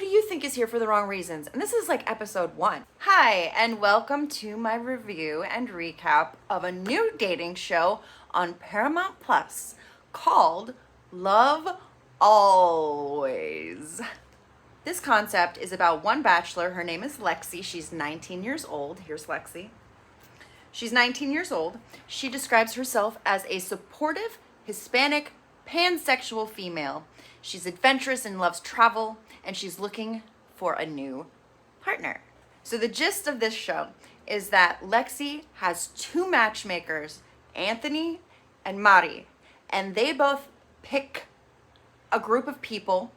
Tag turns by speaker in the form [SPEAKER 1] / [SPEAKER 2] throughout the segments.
[SPEAKER 1] you think is here for the wrong reasons? And this is like episode 1. Hi, and welcome to my review and recap of a new dating show on Paramount Plus called Love Always. This concept is about one bachelor. Her name is Lexi. She's 19 years old. Here's Lexi. She's 19 years old. She describes herself as a supportive, Hispanic, pansexual female. She's adventurous and loves travel, and she's looking for a new partner. So the gist of this show is that Lexi has 2 matchmakers, Anthony and Mari, and they both pick a group of people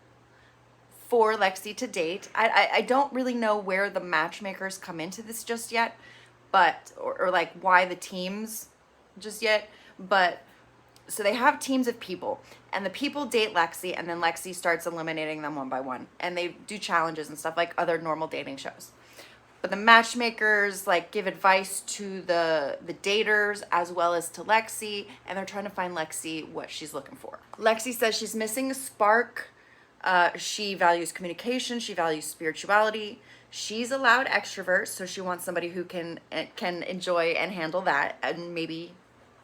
[SPEAKER 1] for Lexi to date. I don't really know where the matchmakers come into this just yet, but or like why the teams just yet, but so they have teams of people, and the people date Lexi, and then Lexi starts eliminating them one by one, and they do challenges and stuff like other normal dating shows. But the matchmakers like give advice to the daters as well as to Lexi, and they're trying to find Lexi what she's looking for. Lexi says she's missing a spark. She values communication. She values spirituality. She's a loud extrovert, so she wants somebody who can enjoy and handle that, and maybe,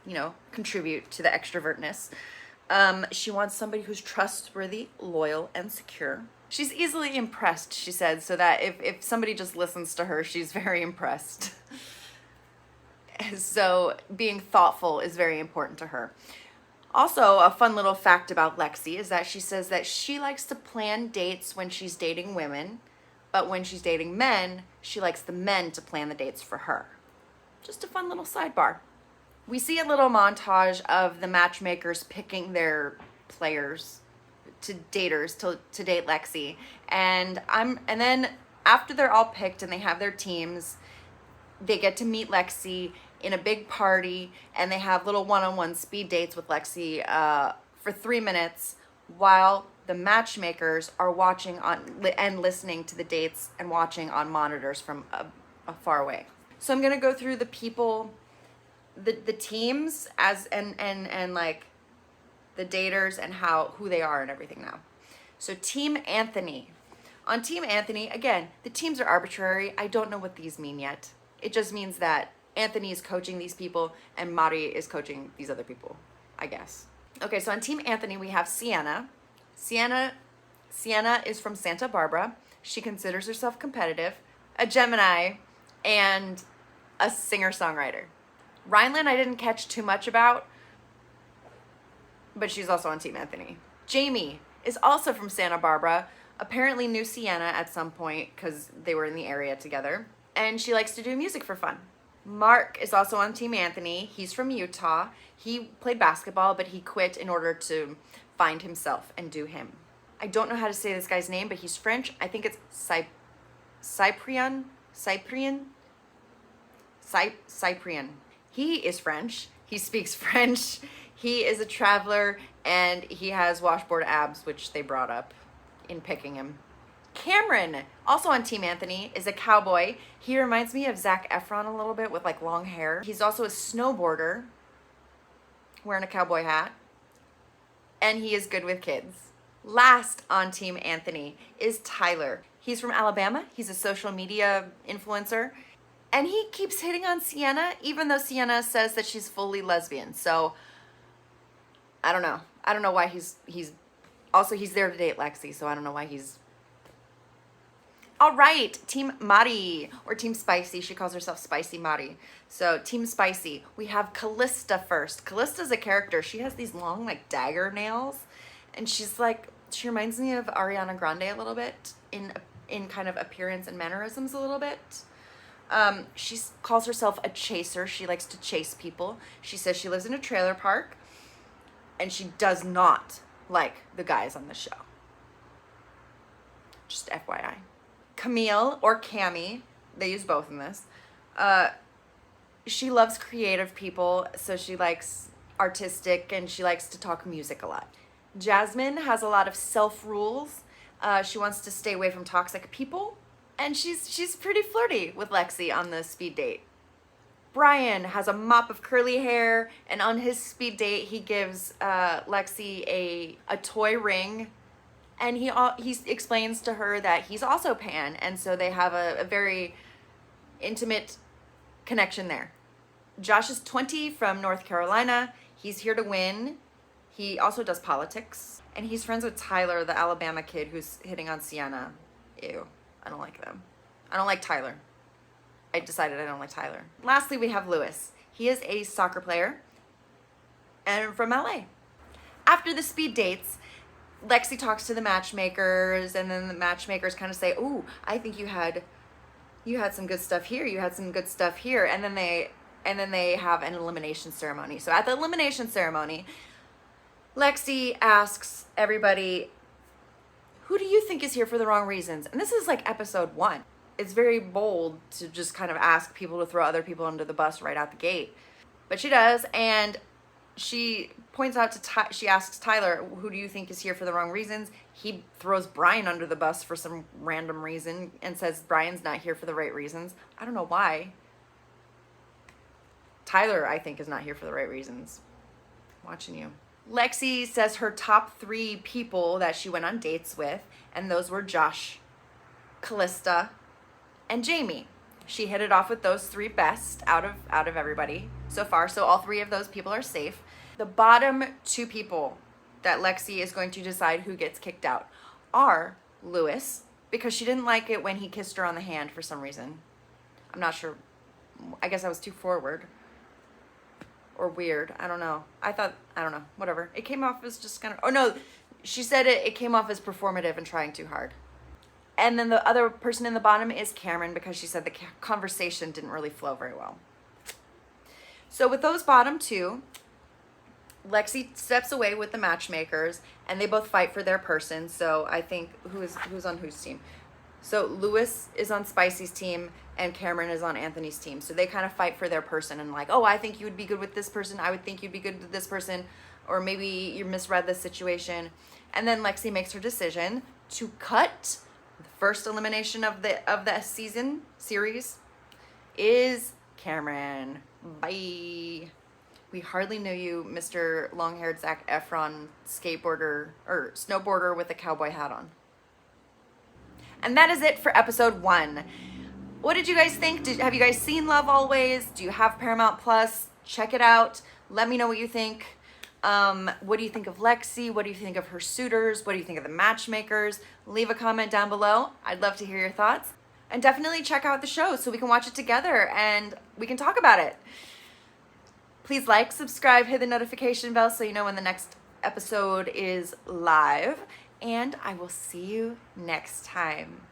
[SPEAKER 1] you know, contribute to the extrovertness. She wants somebody who's trustworthy, loyal, and secure. She's easily impressed, she said, so that if somebody just listens to her, she's very impressed. So being thoughtful is very important to her. Also, a fun little fact about Lexi is that she says that she likes to plan dates when she's dating women, but when she's dating men, she likes the men to plan the dates for her. Just a fun little sidebar. We see a little montage of the matchmakers picking their players to daters to date Lexi, and then after they're all picked and they have their teams, they get to meet Lexi in a big party, and they have little one-on-one speed dates with Lexi for 3 minutes while the matchmakers are watching on and listening to the dates and watching on monitors from a far away. So I'm gonna go through the people, the teams as and like the daters and who they are and everything now. So Team Anthony. On Team Anthony, again, the teams are arbitrary. I don't know what these mean yet. It just means that Anthony is coaching these people and Mari is coaching these other people, I guess. Okay, so on Team Anthony, we have Sienna. Sienna is from Santa Barbara. She considers herself competitive, a Gemini, and a singer-songwriter. Rhineland I didn't catch too much about, but she's also on Team Anthony. Jamie is also from Santa Barbara, apparently knew Sienna at some point because they were in the area together, and she likes to do music for fun. Mark is also on Team Anthony. He's from Utah. He played basketball, but he quit in order to find himself and do him. I don't know how to say this guy's name, but he's French. I think it's Cyprian. He is French. He speaks French. He is a traveler, and he has washboard abs, which they brought up in picking him. Cameron, also on Team Anthony, is a cowboy. He reminds me of Zac Efron a little bit with like long hair. He's also a snowboarder, wearing a cowboy hat, and he is good with kids. Last on Team Anthony is Tyler. He's from Alabama. He's a social media influencer, and he keeps hitting on Sienna, even though Sienna says that she's fully lesbian. So I don't know. I don't know why he's also, he's there to date Lexi, so I don't know why he's... All right, Team Mari, or Team Spicy. She calls herself Spicy Mari. So Team Spicy, we have Callista first. Callista's a character. She has these long, like, dagger nails, and she's like, she reminds me of Ariana Grande a little bit in kind of appearance and mannerisms a little bit. She calls herself a chaser. She likes to chase people. She says she lives in a trailer park, and she does not like the guys on the show. Just FYI. Camille, or Cami, they use both in this. She loves creative people, so she likes artistic, and she likes to talk music a lot. Jasmine has a lot of self-rules. She wants to stay away from toxic people, and she's pretty flirty with Lexi on the speed date. Brian has a mop of curly hair, and on his speed date, he gives Lexi a toy ring And he explains to her that he's also pan, and so they have a very intimate connection there. Josh is 20 from North Carolina. He's here to win. He also does politics, and he's friends with Tyler, the Alabama kid who's hitting on Sienna. Ew, I don't like them. I don't like Tyler. I decided I don't like Tyler. Lastly, we have Lewis. He is a soccer player and from LA. After the speed dates, Lexi talks to the matchmakers, and then the matchmakers kind of say, "Ooh, I think you had some good stuff here. You had some good stuff here." And then they have an elimination ceremony. So at the elimination ceremony, Lexi asks everybody, "Who do you think is here for the wrong reasons?" And this is like episode 1. It's very bold to just kind of ask people to throw other people under the bus right out the gate. But she does, and she points out she asks Tyler, "Who do you think is here for the wrong reasons?" He throws Brian under the bus for some random reason and says Brian's not here for the right reasons. I don't know why. Tyler, I think, is not here for the right reasons. I'm watching you. Lexi says her top 3 people that she went on dates with, and those were Josh, Callista, and Jamie. She hit it off with those 3 best out of everybody so far. So all 3 of those people are safe. The bottom 2 people that Lexi is going to decide who gets kicked out are Lewis, because she didn't like it when he kissed her on the hand for some reason. I'm not sure. I guess I was too forward or weird. I don't know. I don't know. Whatever. It came off as just kind of, oh no, she said it came off as performative and trying too hard. And then the other person in the bottom is Cameron, because she said the conversation didn't really flow very well. So with those bottom 2, Lexi steps away with the matchmakers, and they both fight for their person. So I think who's on whose team? So Lewis is on Spicy's team, and Cameron is on Anthony's team. So they kind of fight for their person, and like, "Oh, I think you would be good with this person. I would think you'd be good with this person," or maybe you misread the situation. And then Lexi makes her decision to cut. The first elimination of the series is Cameron. Bye. We hardly knew you, Mr. Long-haired Zac Efron snowboarder with a cowboy hat on. And that is it for episode 1. What did you guys think? Have you guys seen Love Always? Do you have Paramount Plus? Check it out. Let me know what you think. What do you think of Lexi? What do you think of her suitors? What do you think of the matchmakers? Leave a comment down below. I'd love to hear your thoughts. And definitely check out the show so we can watch it together and we can talk about it. Please like, subscribe, hit the notification bell so you know when the next episode is live. And I will see you next time.